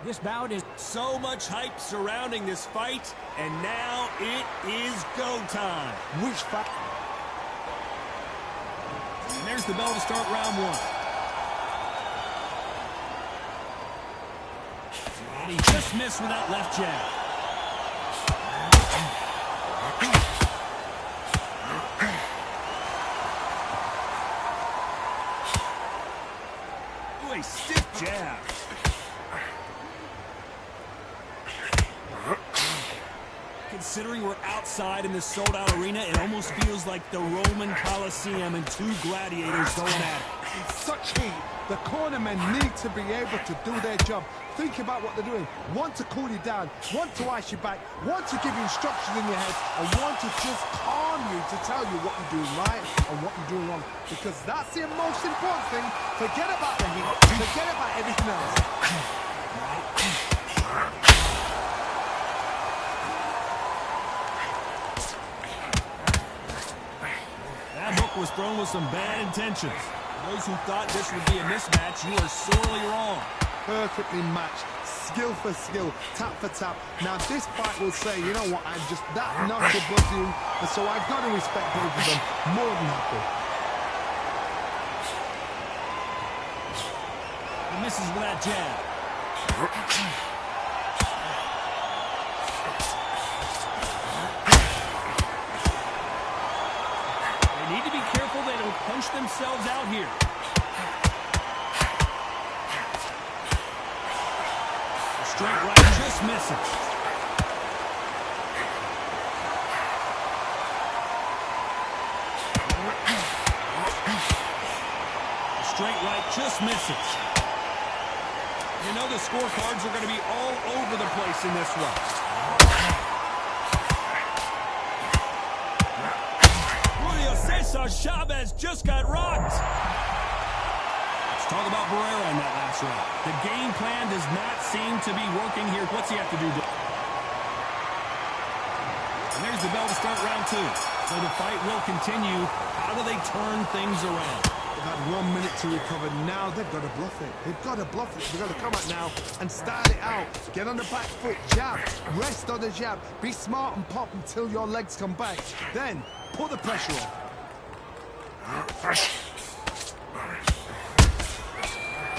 This bout is so much hype surrounding this fight, and now it is go time. Which fight? And there's the bell to start round one. And he just missed with that left jab. Ooh, a stiff jab. Considering we're outside in this sold-out arena, it almost feels like the Roman Colosseum and two gladiators going at it. It's such heat. The cornermen need to be able to do their job. Think about what they're doing. One to cool you down, one to ice you back, one to give you instructions in your head, and one to just calm you to tell you what you're doing right and what you're doing wrong. Because that's the most important thing. Forget about the heat. Forget about everything else. That hook was thrown with some bad intentions. Those who thought this would be a mismatch, you are sorely wrong. Perfectly matched, skill for skill, tap for tap. Now this fight will say, you know what, I'm just that knocked above you, and so I've got to respect both of them more than happy. He misses with that jab. They need to be careful they don't punch themselves out here. Straight right just misses. Straight right just misses. You know the scorecards are going to be all over the place in this one. Julio Cesar Chavez just got rocked. Let's talk about Barrera in that last round. The game plan does not seem to be working here. What's he have to do? And there's the bell to start round two. So the fight will continue. How do they turn things around? They've had 1 minute to recover. Now they've got to bluff it. They've got to bluff it. They've got to come out now and start it out. Get on the back foot, jab. Rest on the jab. Be smart and pop until your legs come back. Then put the pressure on.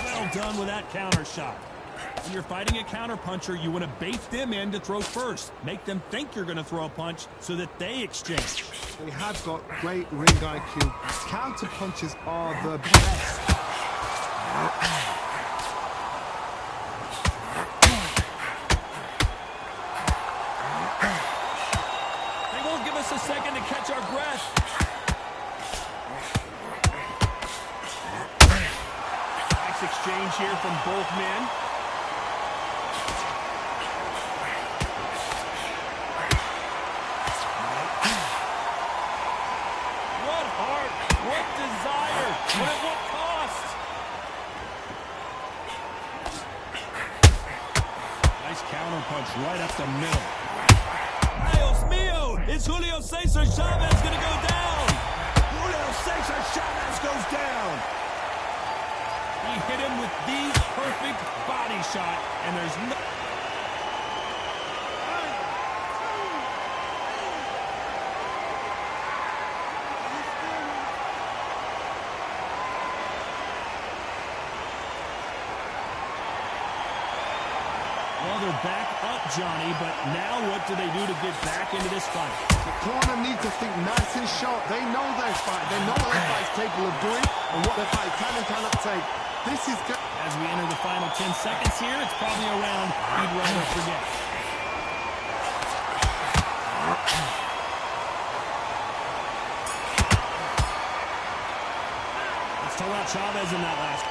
Well done with that counter shot. When you're fighting a counter puncher, you want to bait them in to throw first. Make them think you're going to throw a punch so that they exchange. They have got great ring IQ. Counter punches are the best. They won't give us a second to catch our breath. Nice exchange here from both men. What heart, what desire, but at what cost? Nice counter punch right up the middle. Dios mío! Is Julio Cesar Chavez going to go down? Julio Cesar Chavez goes down. He hit him with the perfect body shot, and there's no... Well, they're back up, Johnny, but now what do they do to get back into this fight? The corner need to think nice and sharp. They know their fight. They know what their fight's capable of doing and what their fight can and cannot take. This is good. As we enter the final 10 seconds here, it's probably a round you'd rather forget. Let's talk about Chavez in that last.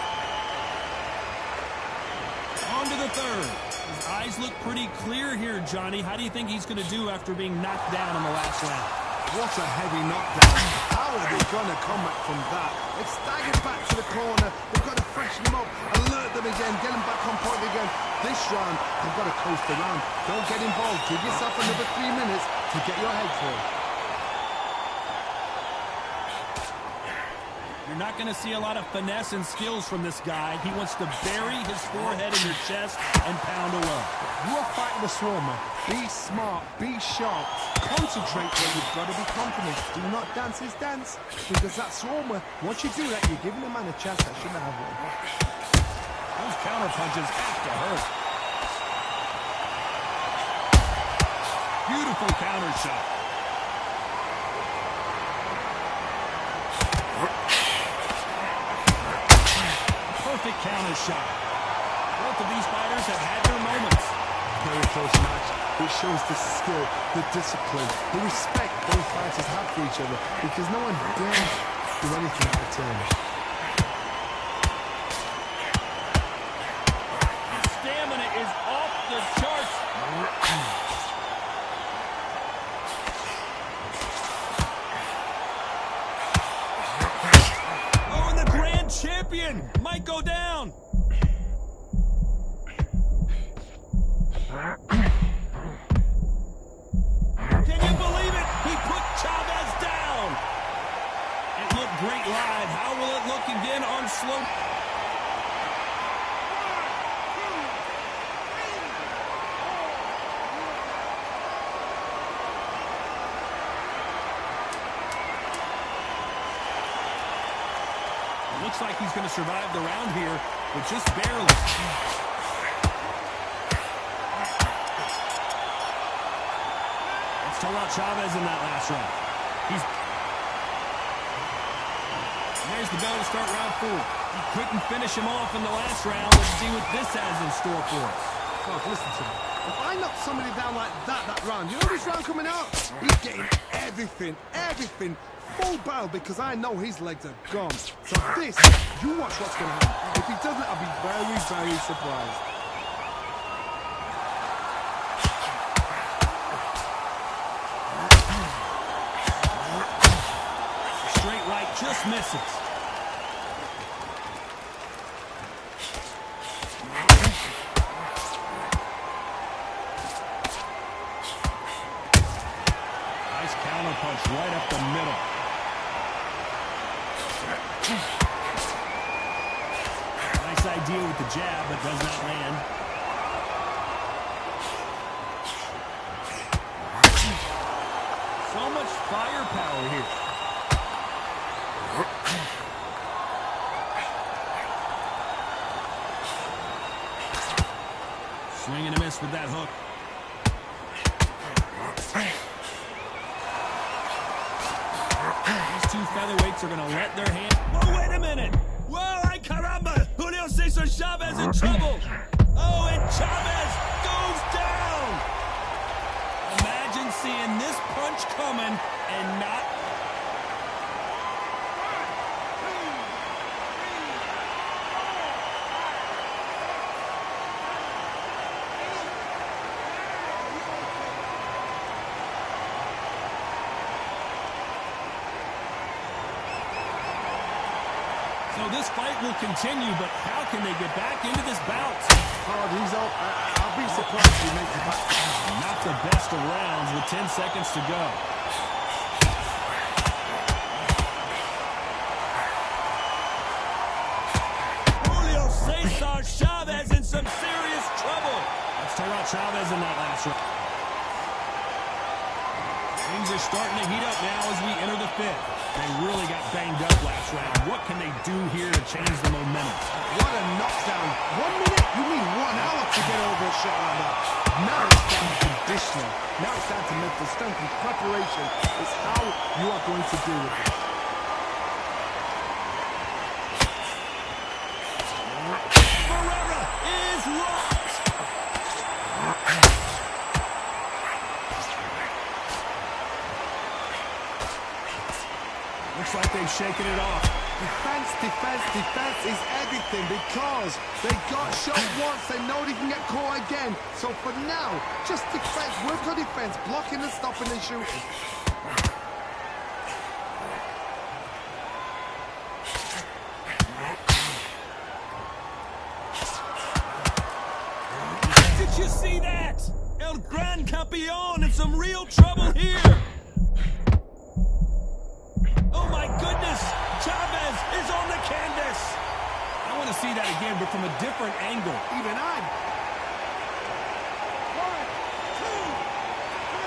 On to the third. His eyes look pretty clear here, Johnny. How do you think he's going to do after being knocked down in the last round? What a heavy knockdown. How are they going to come back from that? They've staggered back to the corner. They've got to freshen them up, alert them again, get them back on point again. This round, they've got to coast around. Don't get involved. Give yourself another 3 minutes to get your head through. You're not going to see a lot of finesse and skills from this guy. He wants to bury his forehead in your chest and pound away. You are fighting the Swarmer. Be smart, be sharp, concentrate where you've got to be confident. Do not dance his dance, because that Swarmer, once you do that, you're giving a man a chance that shouldn't have one. Those counter punches have to hurt. Beautiful counter shot. Perfect counter shot. Both of these fighters have had their moments. Very close match. It shows the skill, the discipline, the respect both fighters have for each other, because no one dares do anything out of turn. Stamina is off the charts. Oh, and the grand champion might go down. Can you believe it? He put Chavez down. It looked great live. How will it look again on slow? It looks like he's going to survive the round here, but just barely. Let's out Chavez in that last round. There's the bell to start round 4. He couldn't finish him off in the last round. Let's see what this has in store for us. God, listen to me. If I knock somebody down like that round, you know this round coming out? He's getting everything, full barrel, because I know his legs are gone. So this, you watch what's going to happen. If he doesn't, I'll be very, very surprised. Straight right just misses. Nice counter punch right up the middle. Nice idea with the jab, but does not land. So much firepower here. Swing and a miss with that hook. These two featherweights are going to let their hand... Whoa, wait a minute! Whoa, ay caramba! Julio Cesar Chavez in trouble! Oh, and Chavez goes down! Imagine seeing this punch coming and not... So this fight will continue, but how can they get back into this bout? I'll be surprised if he makes it back. Not the best of rounds with 10 seconds to go. Julio Cesar Chavez in some serious trouble. Let's talk about Chavez in that last round. Things are starting to heat up now as we enter the 5th. They really got banged up last round. What can they do here to change the momentum? What a knockdown. 1 minute? You need 1 hour to get over a shot like that. Now it's down to conditioning. Now it's down to mental strength and preparation. It's how you are going to deal with it. Ferreira is rocked. Looks like they've shaken it off. Defense is everything, because they got shot once, they know they can get caught again. So for now, just defense, work on defense, blocking and stopping and shooting. Did you see that? El Gran Campeón in some real trouble here. Oh my goodness! Chavez is to see that again, but from a different angle. Even I. 1, 2, 3,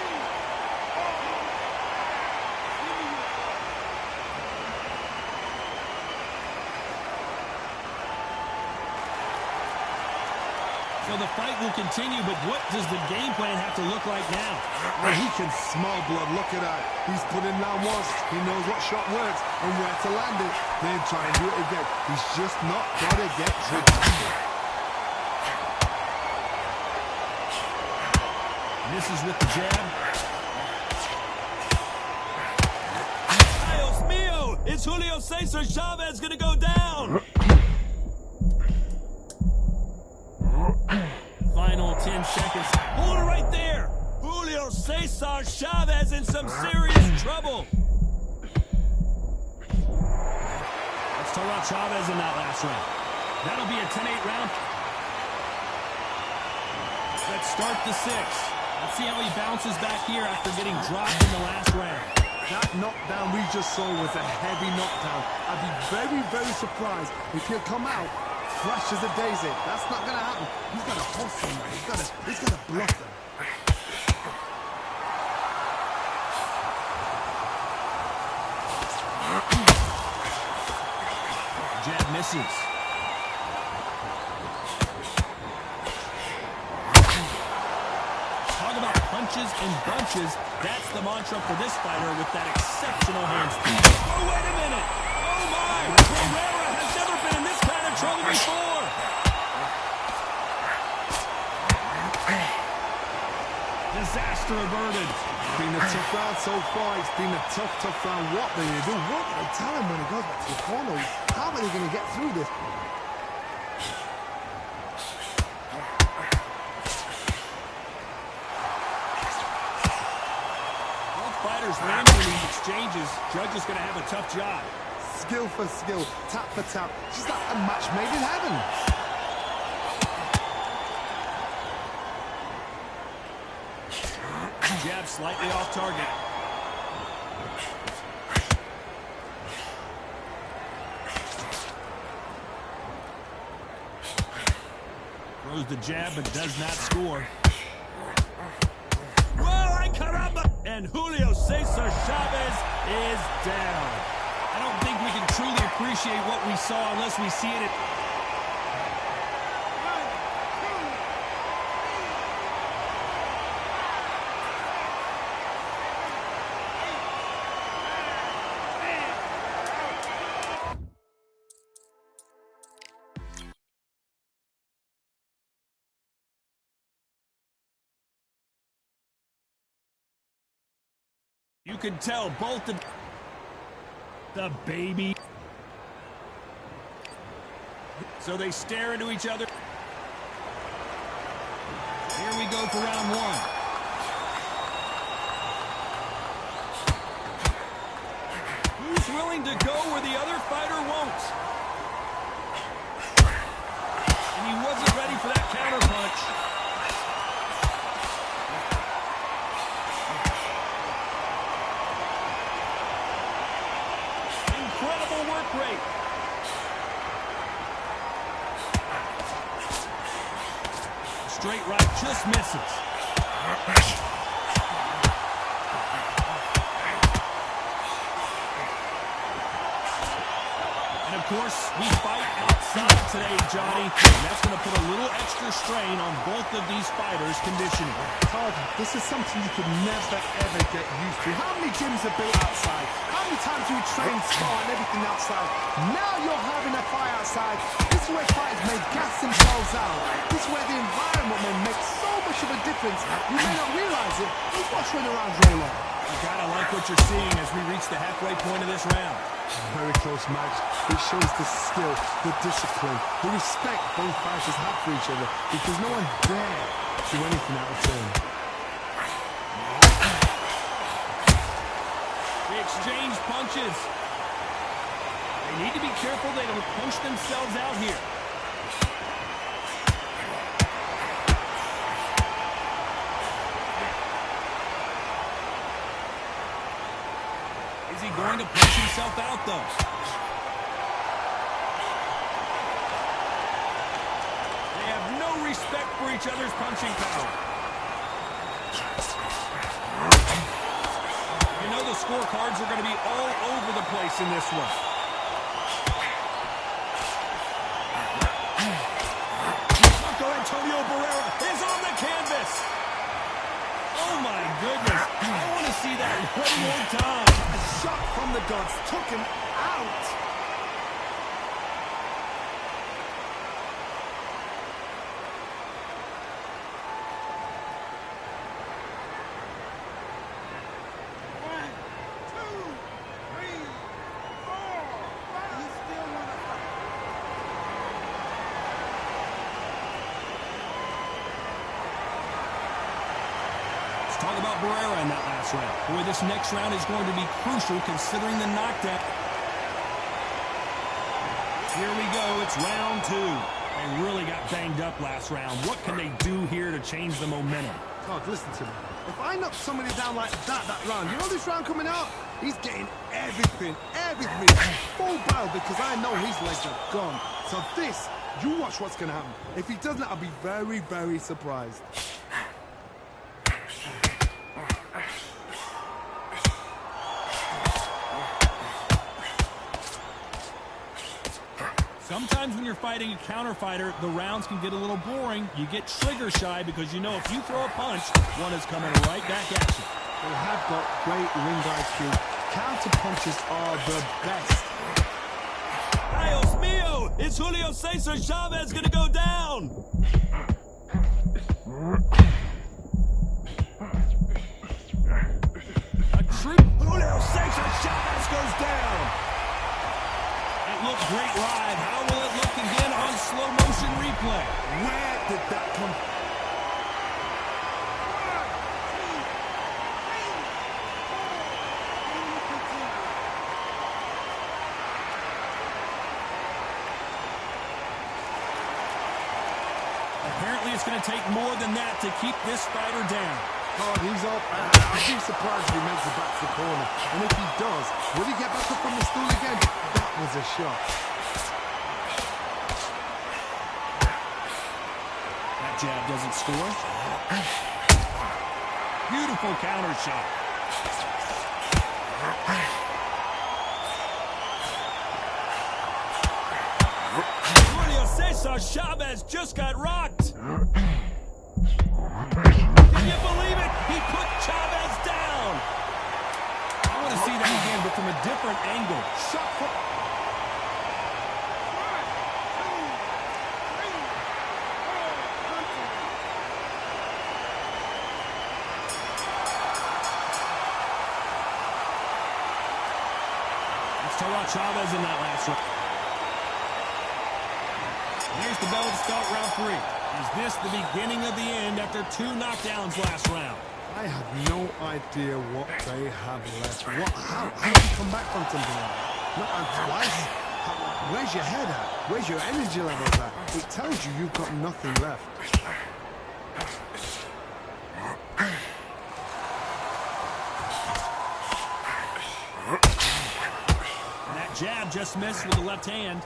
4. So the fight will continue, but what does the game plan have to look like now? Well, he can smell blood. Look at that. He's put in down once. He knows what shot works and where to land it. Then try and do it again. He's just not got to get tricky. Misses with the jab. Dios mío! Is Julio Cesar Chavez going to go down? Final 10 seconds. Hold it right there. Julio Cesar Chavez in some serious trouble. Let's talk about Chavez in that last round. That'll be a 10-8 round. Let's start the 6th. Let's see how he bounces back here after getting dropped in the last round. That knockdown we just saw was a heavy knockdown. I'd be very, very surprised if he'll come out fresh as a daisy. That's not going to happen. He's got to hustle, man. He's got to bluff them. Jab misses. Talk about punches and bunches. That's the mantra for this fighter with that exceptional hand speed. Oh, wait a minute. Oh, my. Herrera has never been in this kind of trouble before. Disaster averted. It's been a tough round so far. It's been a tough, tough round. What are they going to do? What do they tell him when he goes back to the corner? How are they going to get through this? Both fighters landing in these exchanges. Judge is going to have a tough job. Skill for skill, tap for tap. Just like a match made in heaven. Jab slightly off target. Throws the jab but does not score. Whoa, I caramba! And Julio Cesar Chavez is down. I don't think we can truly appreciate what we saw unless we see it. You can tell both of the baby. So they stare into each other. Here we go for round 1. Who's willing to go where the other fighter won't? And he wasn't ready for that counter punch. Incredible work rate. Straight right just misses. And of course, we fight outside today, Johnny. And that's going to put a little extra strain on both of these fighters' conditioning. Todd, this is something you could never, ever get used to. How many gyms are built outside? How many times do you train, spar, and everything outside? Now you're having a fight outside. This is where fighters may gas themselves out. This is where the environment may make so much of a difference. You may not realize it. Just watch when the rounds roll on. You gotta like what you're seeing as we reach the halfway point of this round. Very close match. It shows the skill, the discipline, the respect both fighters have for each other because no one dare do anything out of turn. They exchange punches. They need to be careful they don't push themselves out here. Is he going to push himself out, though? respect for each other's punching power. You know the scorecards are going to be all over the place in this one. Antonio Barrera is on the canvas. Oh my goodness. I want to see that one more time. A shot from the gods took him out. Talk about Barrera in that last round. Boy, this next round is going to be crucial considering the knockdown. Here we go. It's round two. They really got banged up last round. What can they do here to change the momentum? Todd, listen to me. If I knock somebody down like that round, you know this round coming out? He's getting everything, full barrel because I know his legs are gone. So this, you watch what's going to happen. If he doesn't, I'll be very, very surprised. Sometimes when you're fighting a counter fighter, the rounds can get a little boring. You get trigger shy because you know if you throw a punch, one is coming right back at you. They have got great ring IQ. Counter punches are the best. Dios mío! Is Julio Cesar Chavez going to go down? A true Julio Cesar Chavez goes down. It looked great live. How will it look again on slow motion replay? Where did that come from? Apparently it's going to take more than that to keep this fighter down. Oh, he's up. I'd be surprised if he makes it back to the corner. And if he does, will he get back up from the stool again? That was a shot. That jab doesn't score. Beautiful counter shot. Julio Cesar Chavez just got rocked. Can you believe it? He put Chavez down. I want to see that again, but from a different angle. Shot for... Let's talk about Chavez in that last round. Here's the bell to start round three. Is this the beginning of the end after 2 knockdowns last round? I have no idea what they have left. How do you come back from something like that? Not twice. Where's your head at? Where's your energy levels at? It tells you you've got nothing left. That jab just missed with the left hand.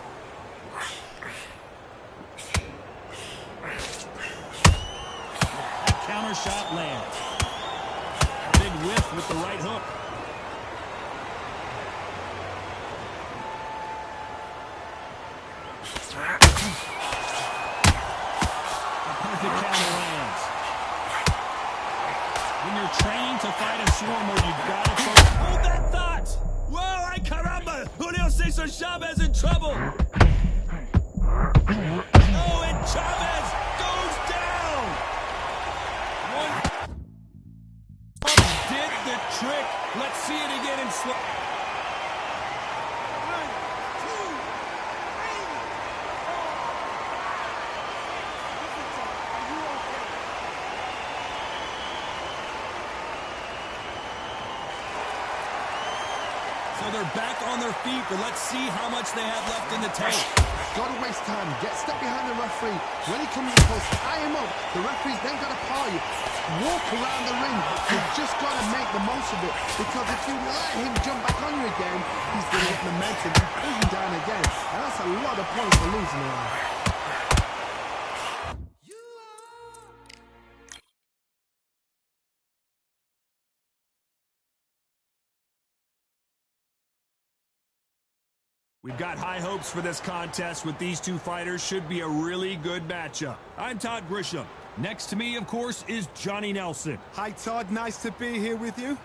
Counter shot lands. Big whiff with the right hook. A perfect counter lands. When you're trained to fight a swarm mode, you've got to hold that thought. Whoa, ay caramba! Julio Cesar Chavez in trouble. Oh, and Chavez goes down. Did the trick. Let's see it again in slow. 1, 2, 3. So they're back on their feet, but let's see how much they have left in the tank. Gotta waste time. Get step behind the referee. When he comes in close, tie him up. The referee's then gotta par you. Walk around the ring. You've just gotta make the most of it. Because if you let him jump back on you again, he's gonna get momentum and pull you down again. And that's a lot of points for losing around. We've got high hopes for this contest with these two fighters. Should be a really good matchup. I'm Todd Grisham. Next to me, of course, is Johnny Nelson. Hi, Todd. Nice to be here with you.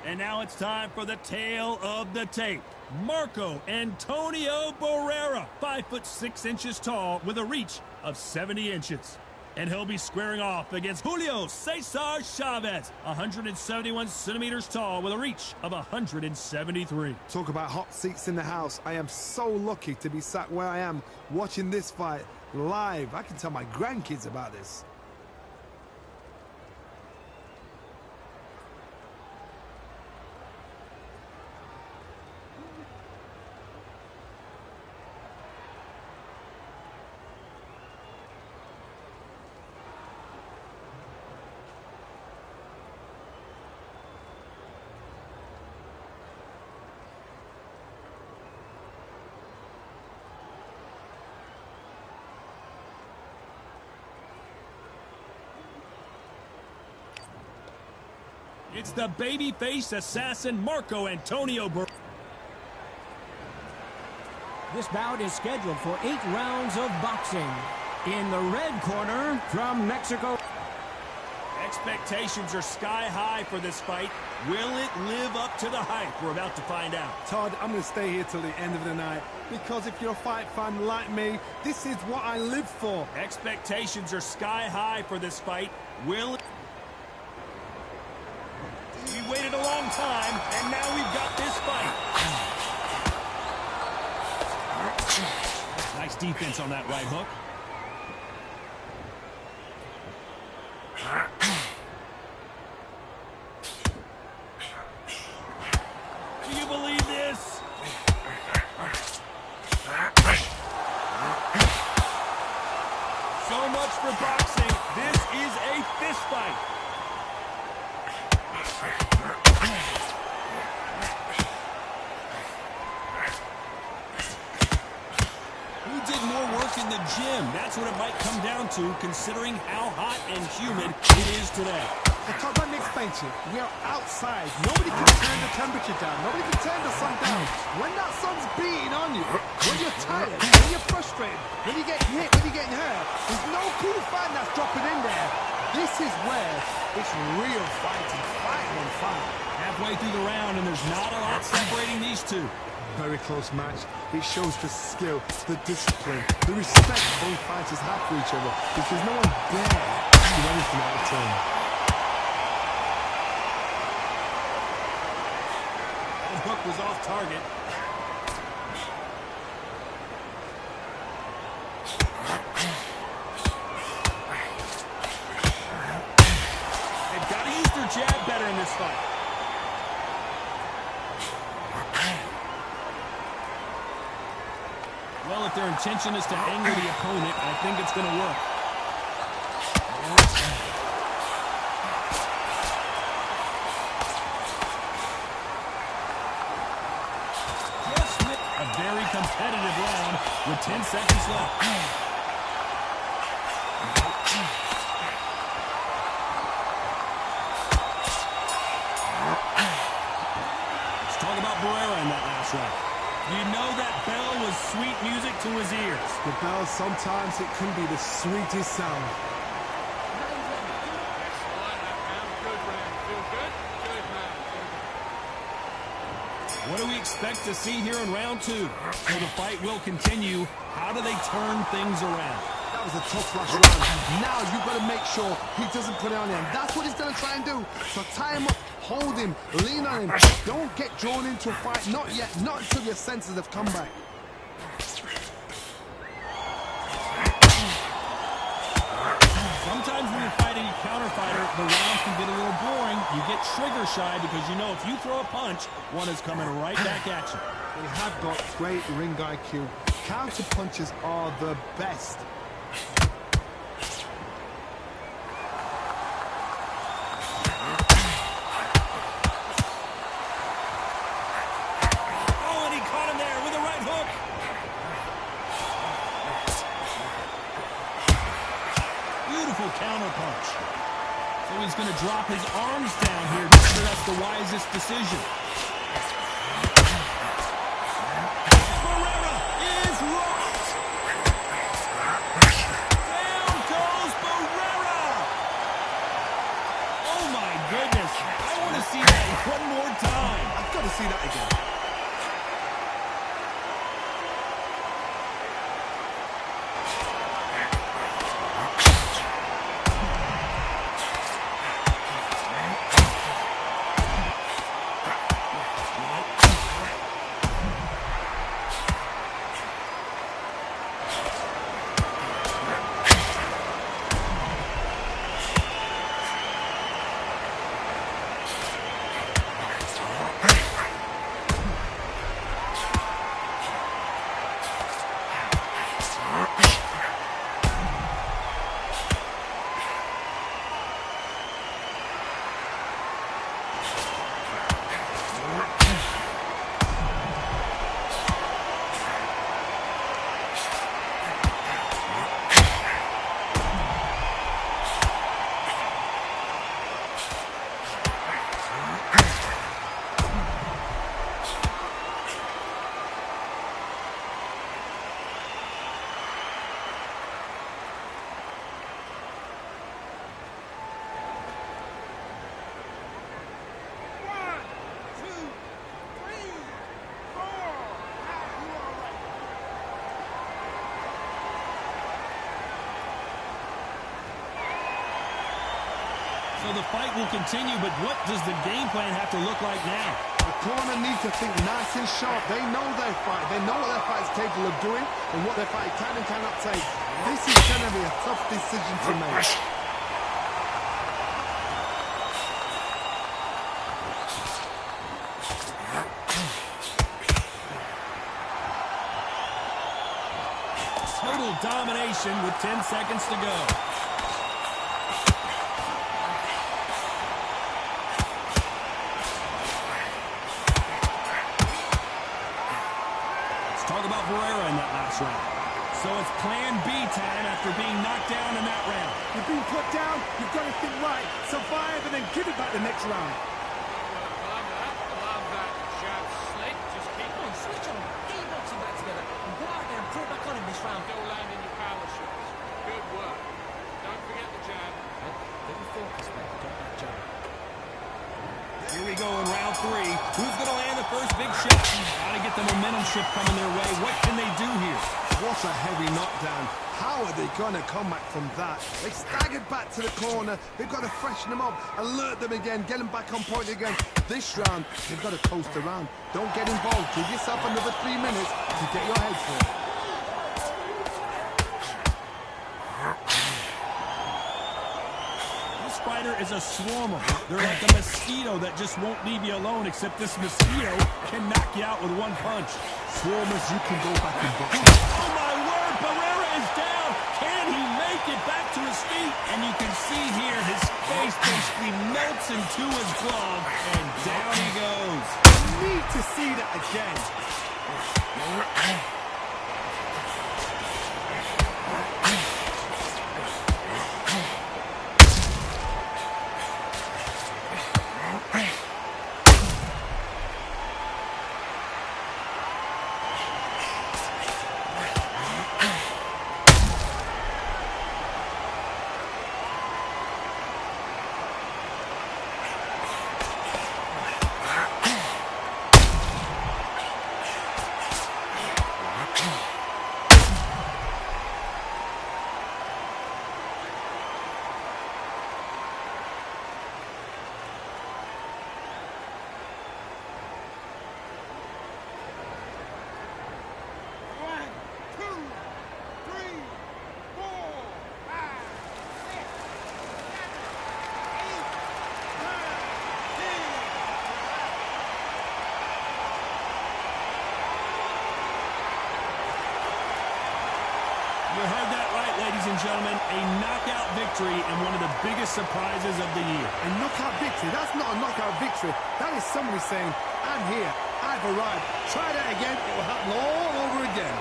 And now it's time for the tale of the tape. Marco Antonio Barrera, 5'6" tall with a reach of 70 inches. And he'll be squaring off against Julio Cesar Chavez, 171 centimeters tall with a reach of 173. Talk about hot seats in the house. I am so lucky to be sat where I am watching this fight live. I can tell my grandkids about this. It's the babyface assassin Marco Antonio Barrera. This bout is scheduled for 8 rounds of boxing. In the red corner, from Mexico. Expectations are sky high for this fight. Will it live up to the hype? We're about to find out. Todd, I'm going to stay here till the end of the night because if you're a fight fan like me, this is what I live for. Expectations are sky high for this fight. Will it... We waited a long time, and now we've got this fight. Nice defense on that right hook. Do you believe this? So much for boxing. This is a fist fight. Who did more work in the gym? That's what it might come down to, considering how hot and humid it is today. Todd, let me explain to you. We are outside. Nobody can turn the temperature down. Nobody can turn the sun down. When that sun's beating on you, when you're tired, when you're frustrated, when you get hit, when you're getting hurt, there's no cool fan that's dropping in there. This is where it's real fighting. Fighting on fire. Halfway through the round, and there's not a lot separating these two. Very close match. It shows the skill, the discipline, the respect both fighters have for each other because no one dare do anything out of turn. That hook was off target. They've got to use their jab better in this fight. Well, if their intention is to anger the opponent, I think it's going to work. A very competitive round with 10 seconds left. Let's talk about Barrera in that last round. You know that bell was sweet music to his ears. The bell, sometimes it can be the sweetest sound. What do we expect to see here in round 2? So the fight will continue. How do they turn things around? That was a tough last round. Now you've got to make sure he doesn't put it on him. That's what he's going to try and do. So tie him up, hold him, lean on him. Don't get drawn into a fight. Not yet. Not until your senses have come back. Sometimes when you're fighting a counter fighter, the rounds can get a little boring. You get trigger shy because you know if you throw a punch, one is coming right back at you. They have got great ring IQ. Counter punches are the best. Oh, and he caught him there with a right hook. Beautiful counter punch. So he's going to drop his arms down here. Not sure that's the wisest decision. Barrera see that again. So the fight will continue, but what does the game plan have to look like now? The corner needs to think nice and sharp. They know their fight. They know what their fight is capable of doing and what their fight can and cannot take. This is going to be a tough decision to make. Total domination with 10 seconds to go. Talk about Barrera in that last round. So it's plan B time after being knocked down in that round. You've been put down, you've got to think right, survive and then give it back the next round. Love that. Jab slick. Just keep on. Switch on. Get your boxing back together and go out there and put it back on him this round. Still landing your power shots. Good work. Don't forget the jab. Get your focus back. Get that jab. Here we go in round 3. Who's going to land the first big shot? Got to get the momentum shift coming their way. What can they do here? What a heavy knockdown. How are they going to come back from that? They staggered back to the corner. They've got to freshen them up, alert them again, get them back on point again. This round, they've got to coast around. Don't get involved. Give yourself another 3 minutes to get your head full. Fighter is a swarmer. They're like a mosquito that just won't leave you alone, except this mosquito can knock you out with one punch. Swarmers, you can go back and box. Oh my word, Barrera is down. Can he make it back to his feet? And you can see here his face basically melts into his glove, and down he goes. You need to see that again. You heard that right, ladies and gentlemen. A knockout victory and one of the biggest surprises of the year. A knockout victory? That's not a knockout victory. That is somebody saying, I'm here, I've arrived. Try that again, it will happen all over again.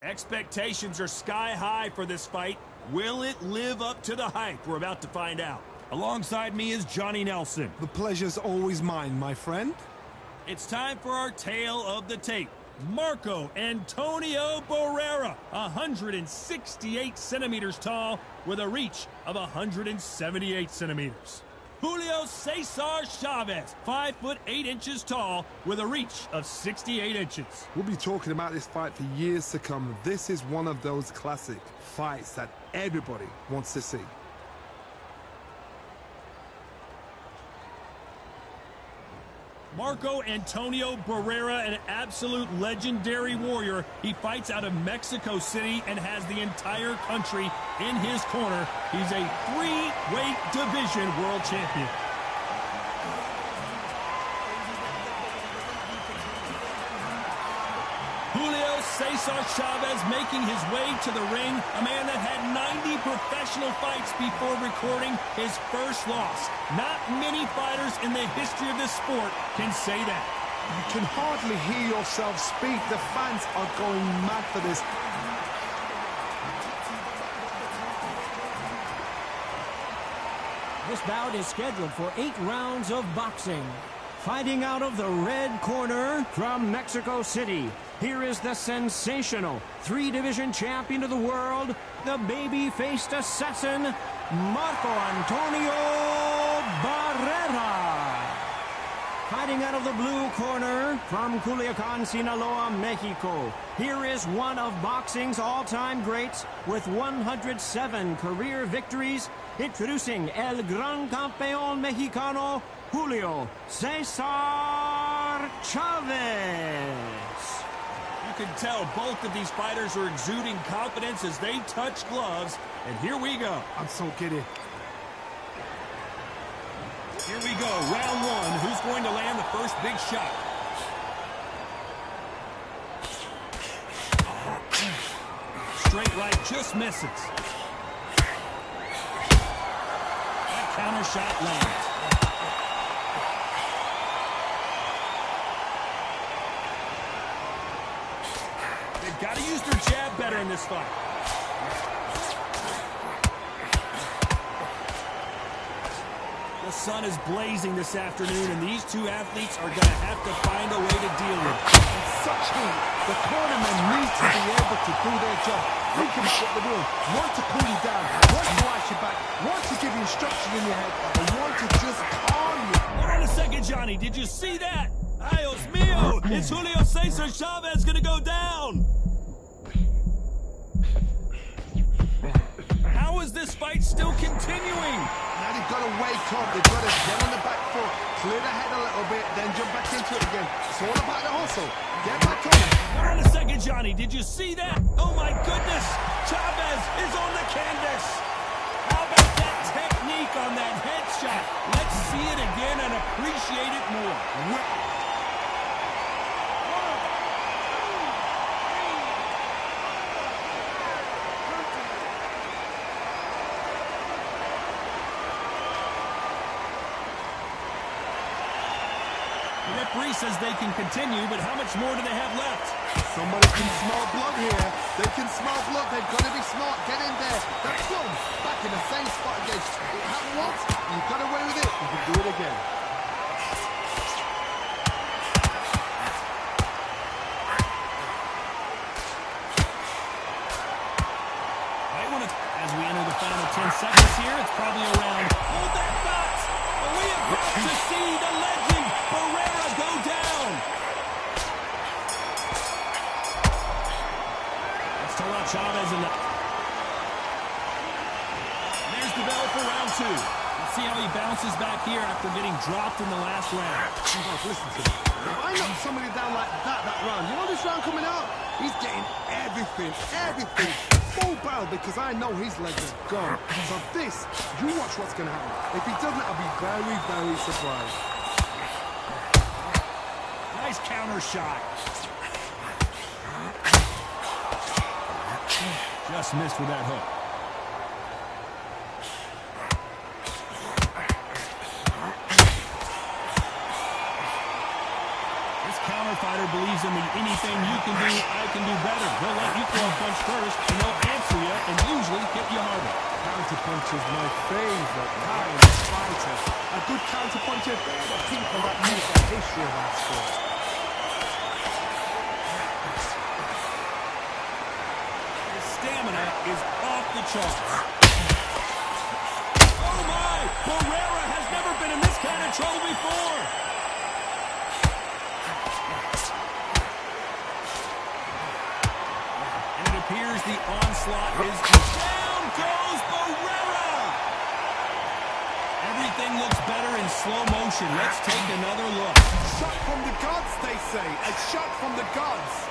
Expectations are sky high for this fight. Will it live up to the hype? We're about to find out. Alongside me is Johnny Nelson. The pleasure's always mine, my friend. It's time for our tale of the tape. Marco Antonio Barrera, 168 centimeters tall with a reach of 178 centimeters. Julio Cesar Chavez, 5 foot 8 inches tall with a reach of 68 inches. We'll be talking about this fight for years to come. This is one of those classic fights that everybody wants to see. Marco Antonio Barrera, an absolute legendary warrior. He fights out of Mexico City and has the entire country in his corner. He's a 3-weight division world champion. Julio Cesar Chavez making his way to the ring, a man that had 90 professional fights before recording his first loss. Not many fighters in the history of this sport can say that. You can hardly hear yourself speak. The fans are going mad for this. This bout is scheduled for 8 rounds of boxing. Fighting out of the red corner from Mexico City, here is the sensational 3-division champion of the world, the baby-faced assassin, Marco Antonio Barrera. Fighting out of the blue corner from Culiacan, Sinaloa, Mexico, here is one of boxing's all-time greats with 107 career victories, introducing El Gran Campeón Mexicano, Julio Cesar Chavez. You can tell both of these fighters are exuding confidence as they touch gloves. And here we go. I'm so giddy. Here we go, round one. Who's going to land the first big shot? Straight right, just misses. That counter shot lands. They've got to use their jab better in this fight. The sun is blazing this afternoon, and these two athletes are going to have to find a way to deal with it. Such heat. The cornermen need to be able to do their job. Think about what they're doing. One to cool you down, one to ice you back, one to give you instruction in your head, and one to just calm you. Hold on a second, Johnny. Did you see that? Dios mío! Is Julio Cesar Chavez going to go down? How is this fight still continuing? Now they've got to wake up. They've got to get on the back foot, clear the head a little bit, then jump back into it again. It's all about the hustle. Get back on it. Hold on a second, Johnny. Did you see that? Oh, my goodness. Chavez is on the canvas. How about that technique on that headshot? Let's see it again and appreciate it more. The referee says they can continue, but how much more do they have left? Somebody can smell blood here. They can smell blood. They've got to be smart. Get in there. That's boom. Back in the same spot again. It happened once. You got away with it. You can do it again. As we enter the final 10 seconds here, it's probably around. Hold that thought! We are about to see the legend Barrera go down. Let's talk about Chavez in the... There's the bell for round 2. Let's see how he bounces back here after getting dropped in the last round. You guys listen to me. If I knock somebody down like that round, you know this round coming out? He's getting everything. Full barrel because I know his legs are gone. So this, you watch what's going to happen. If he doesn't, I'll be very, very surprised. Nice counter shot. Just missed with that hook. This counter fighter believes believes in the anything you can do, I can do better. They'll let you throw a punch first, and they'll answer you and usually hit you harder. Counterpunch is my favorite kind of fighter. A good counterpuncher, but people that make a history of that sport. His stamina is off the charts. Oh my! Barrera has never been in this kind of trouble before. And it appears the onslaught is down goes Barrera. Everything looks better in slow motion. Let's take another look. Shot from the gods, they say. A shot from the gods.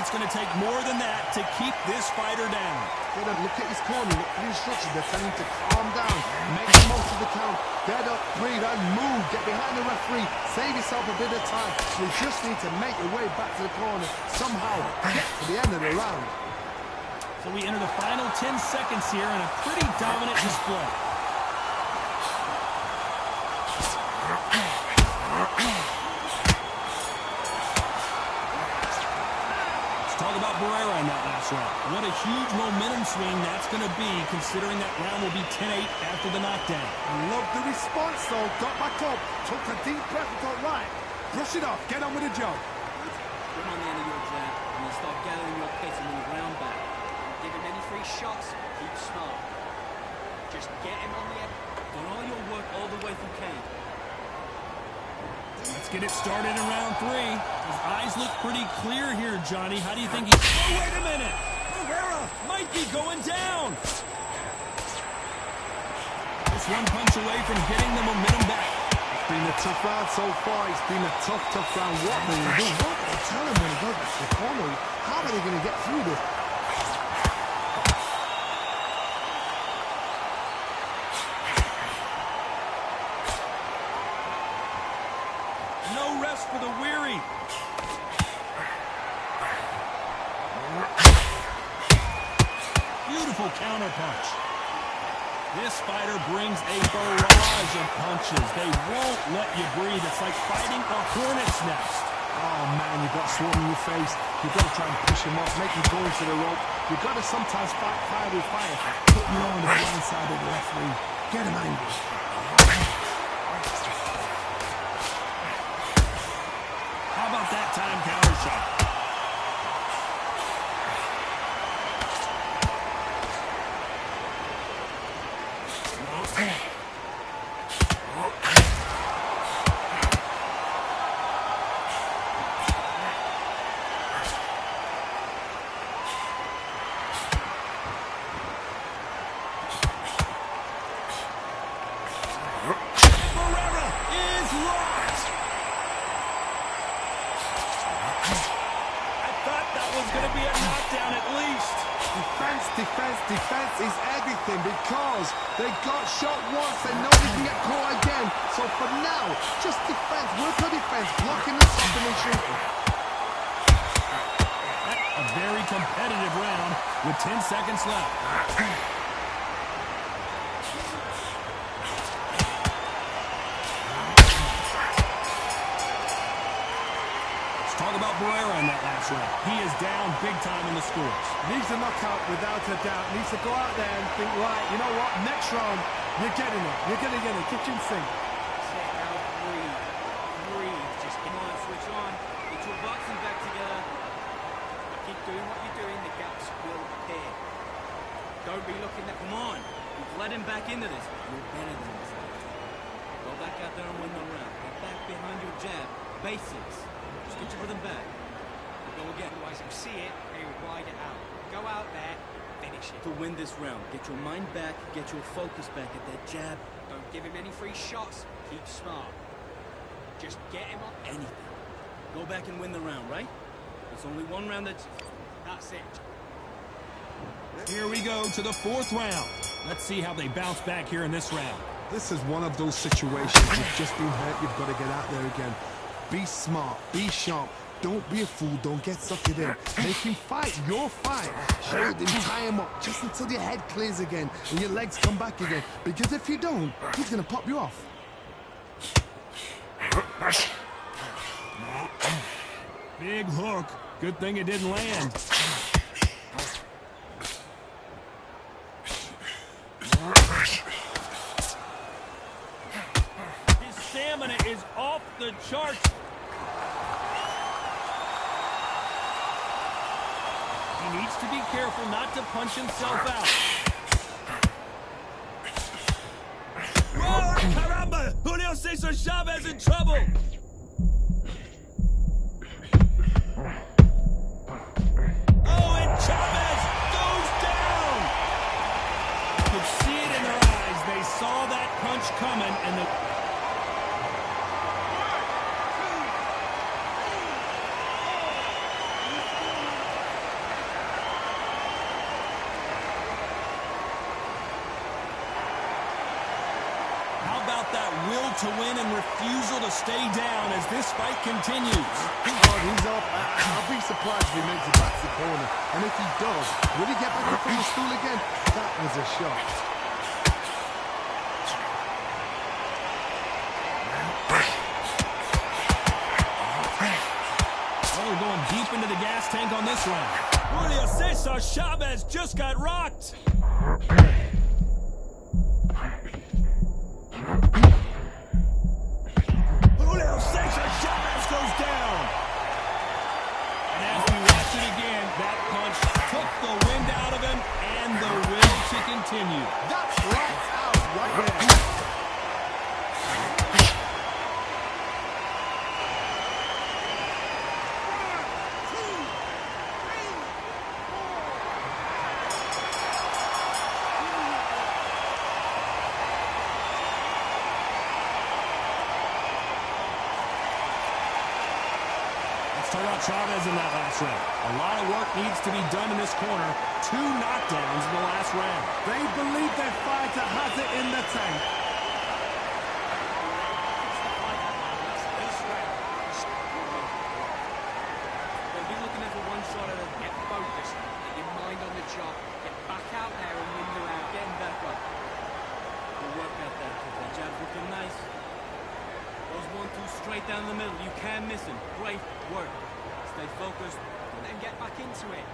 It's going to take more than that to keep this fighter down. Look at his corner, look at the instructions. They're telling him to calm down, make the most of the count, get up, breathe, and move. Get behind the referee, save yourself a bit of time. You just need to make your way back to the corner, somehow get to the end of the round. So we enter the final 10 seconds here in a pretty dominant display. Talk about Barrera in that last round. What a huge momentum swing that's going to be, considering that round will be 10-8 after the knockdown. I love the response, though. Got back up, took a deep breath and thought, right, brush it off, get on with the job. Come on the end of your jab, and then start gathering your pace and move round back. Don't give him any free shots. Keep smart. Just get him on the end. Do all your work all the way through cage. Let's get it started in round 3. His eyes look pretty clear here, Johnny. How do you think he... Oh, wait a minute! Barrera might be going down! Just one punch away from getting the momentum back. It's been a tough round so far. It's been a tough round. What are they doing? What are they telling him when he goes back to the corner? How are they going to get through this? No rest for the weary. Beautiful counterpunch. This fighter brings a barrage of punches. They won't let you breathe. It's like fighting a hornet's nest. Oh, man, you've got sweat in your face. You've got to try and push him off, make him go into the rope. You've got to sometimes fight fire with fire. Put you on the blind side of the referee. Get him angry. How about that time counter shot? Barrera is locked. I thought that was going to be a knockdown at least. Defense is everything because they got shot once. They know they can get caught again. So for now, just defense, work on defense, blocking and stopping and shooting. A very competitive round with 10 seconds left. talk about Barrera in that last round. He is down big time in the scores. Needs a knockout without a doubt. Needs to go out there and think, right, you know what, next round, you're getting it. You're going to get it. Kitchen sink. Sit out, breathe. Breathe. Just come on, switch on. Get your boxing back together. Keep doing what you're doing, the gaps will appear. Don't be looking at, come on. You've led him back into this. You're better than this. Go back out there and win the round. Get back behind your jab. Basics. Just get your rhythm back. Go again. Otherwise, he'll see it, and he'll ride it out. Go out there, finish it. To win this round, get your mind back, get your focus back at that jab. Don't give him any free shots. Keep smart. Just get him on Anything. Go back and win the round, right? It's only one round that's it. Here we go to the fourth round. Let's see how they bounce back here in this round. This is one of those situations. You've just been hurt. You've got to get out there again. Be smart. Be sharp. Don't be a fool. Don't get suckered in. Make him fight your fight. Hold him, tie him up, just until your head clears again and your legs come back again. Because if you don't, he's going to pop you off. Big hook. Good thing it didn't land. His stamina is off the charts. He needs to be careful not to punch himself out. Whoa, caramba! Julio Cesar Chavez in trouble! Oh, and Chavez goes down! You could see it in their eyes. They saw that punch coming, and the... that will to win and refusal to stay down as this fight continues. Oh, he's up. I'll be surprised if he makes it back to the corner. And if he does, will he get back up from the stool again? That was a shot. Oh, going deep into the gas tank on this round. Julio Cesar Chavez just got rocked. Julio Cesar Chavez goes down. And as we watch it again, that punch took the wind out of him and the will to continue. That's lights out right there. Talk about Chavez in that last round. A lot of work needs to be done in this corner. 2 knockdowns in the last round. They believe their fighter has it in the tank. They'll be looking at for one shot at it. Get focused. Get your mind on the job. Get back out there and win the round. Getting back up. Good work out there, kid. That jab's looking nice. Those 1-2 straight down the middle. You can't miss him. Great work. Stay focused. And then get back into it.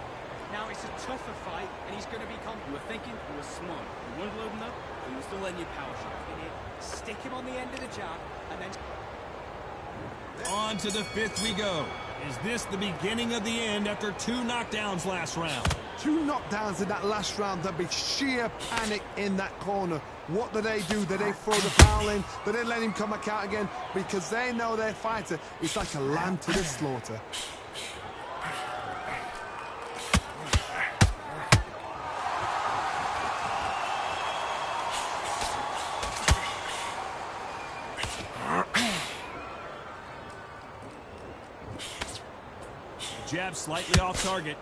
Now it's a tougher fight, and he's going to be confident. You were thinking, you were smart. You weren't loading up, but you were still letting your power shot. Stick him on the end of the jab, and then... On to the 5th we go. Is this the beginning of the end after 2 knockdowns last round? 2 knockdowns in that last round. There'll be sheer panic in that corner. What do? Do they throw the foul in? Do they let him come back out again? Because they know their fighter is like a lamb to the slaughter. Jab slightly off target.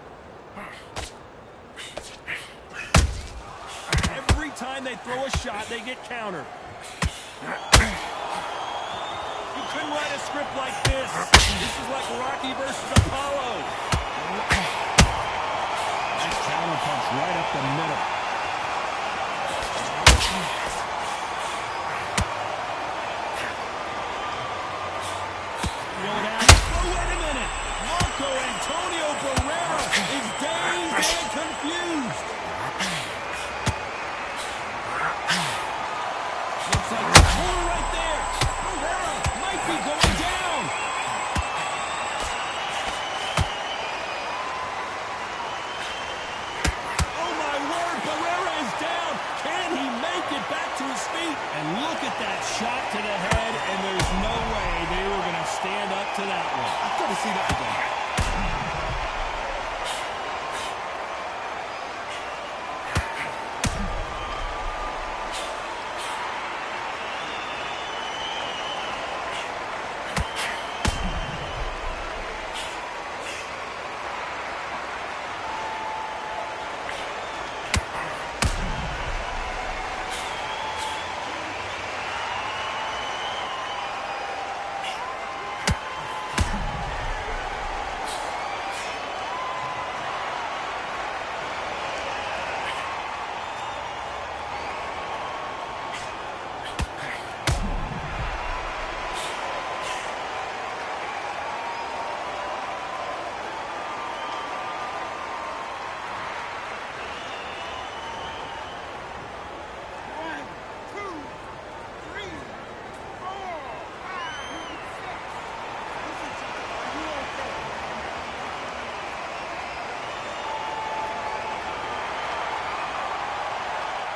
Every time they throw a shot, they get countered. You couldn't write a script like this. This is like Rocky versus Apollo. Nice counter punch right up the middle. Throw it out. Oh, wait a minute. shot to the head, and there's no way they were going to stand up to that one. I've got to see that again.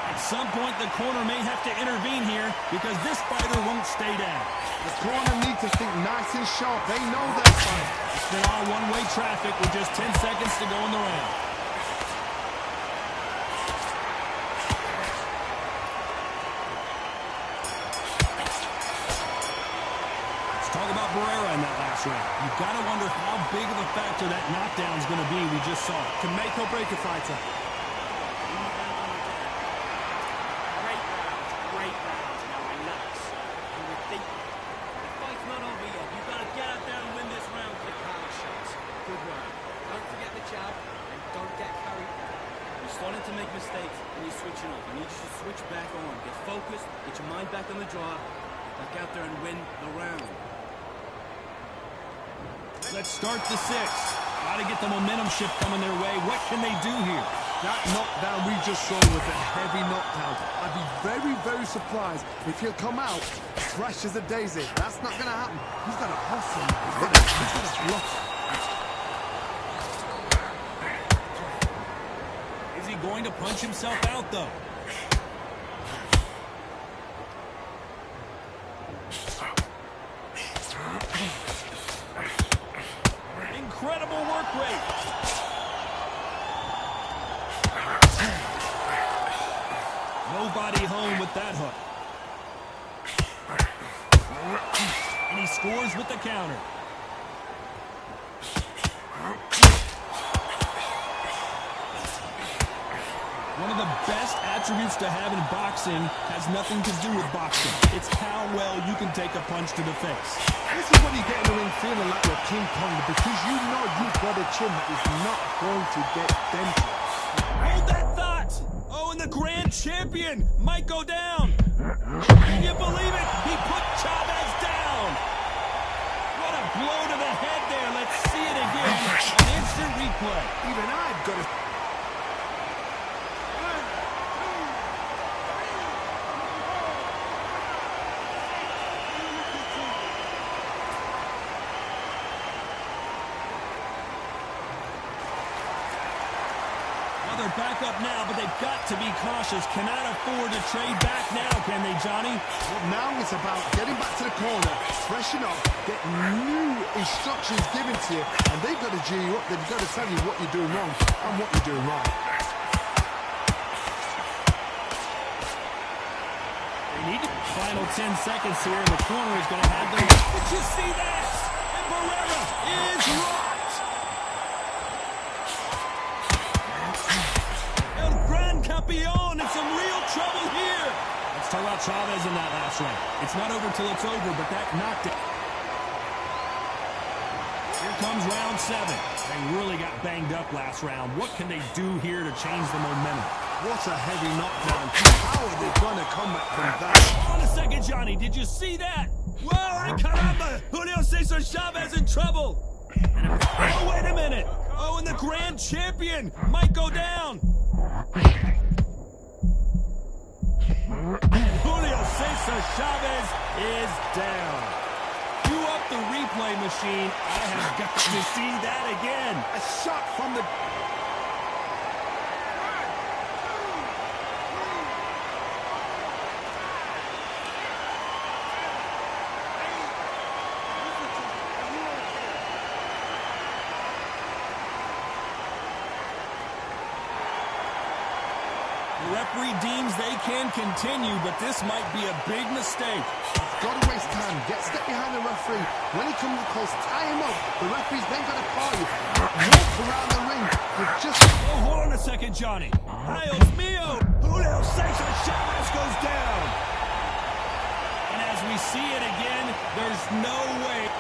At some point, the corner may have to intervene here because this fighter won't stay down. The corner needs to think nice and sharp. They know that fight. It's been all one-way traffic with just 10 seconds to go in the round. Let's talk about Barrera in that last round. You've got to wonder how big of a factor that knockdown is going to be. We just saw it. Can make or break a fighter. Starting to make mistakes and you're switching off. I need you to switch back on. Get focused, get your mind back on the draw, get back out there and win the round. Let's start the sixth. Got to get the momentum shift coming their way. What can they do here? That knockdown we just saw was a heavy knockdown. I'd be very, very surprised if he'll come out fresh as a daisy. That's not going to happen. He's got to hustle. He's got to block. Is he going to punch himself out, though? Incredible work rate. Nobody home with that hook. And he scores with the counter. One of the best attributes to have in boxing has nothing to do with boxing. It's how well you can take a punch to the face. This is when you get in the ring feeling like you're King Kong because you know you've got a chin that is not going to get dented. Hold that thought! Oh, and the grand champion might go down. Can you believe it? He put Chavez down. What a blow to the head there. Let's see it again. An instant replay. Even I've got to... They're back up now, but they've got to be cautious. Cannot afford to trade back now, can they, Johnny? Well, now it's about getting back to the corner, freshen up, get new instructions given to you, and they've got to G you up. They've got to tell you what you're doing wrong and what you're doing right. They need the final 10 seconds here, and the corner is going to have them. Did you see that? And Barrera is rocked. Campeon in some real trouble here. Let's talk about Chavez in that last round. It's not over till it's over, but that knocked it. Here comes round 7. They really got banged up last round. What can they do here to change the momentum? What a heavy knockdown. How are they going to come back from that? On a second, Johnny. Did you see that? Whoa, caramba! Julio Cesar Chavez in trouble. Oh, wait a minute. Oh, and the grand champion might go down. Julio Cesar Chavez is down. Cue up the replay machine. I have got to see that again. A shot from the... The referee deems they can continue, but this might be a big mistake. Got to waste time. Get step behind the referee. When he comes close, tie him up. The referee's then got to party. Walk around the ring. Oh, hold on a second, Johnny. Dios mío! Julio Cesar Chavez goes down. And as we see it again, there's no way